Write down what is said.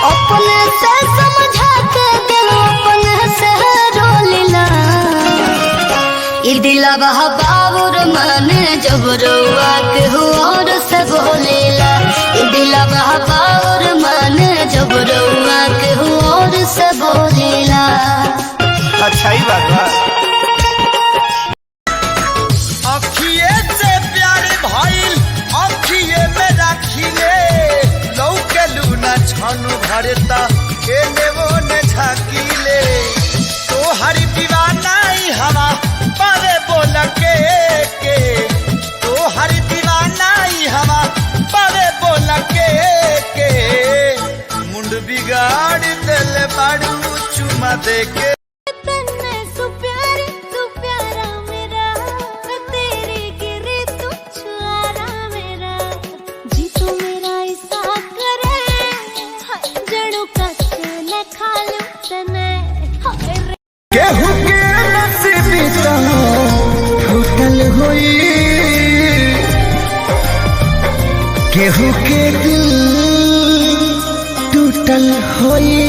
अपने से समझा के दिल अपने से रोलिला। ई दिलवा बाबूर माने जब रउआ के और से बोलेला। ई दिलवा बाबूर माने जब रउआ के और से बोलेला। अच्छा ही बात बा। अखिए से प्यार भइल अखिए में राखिले लौके लूना छनु भरता एने ओने झाकिले तोहरी दीवानाई हवा पारे बोल के तोहरी दीवानाई हवा पारे बोल के मुंड बिगाड़ दिल बाड़ू चुमा दे के। केहू के नसीबी टूटल होई केहू के दिल टूटल होई।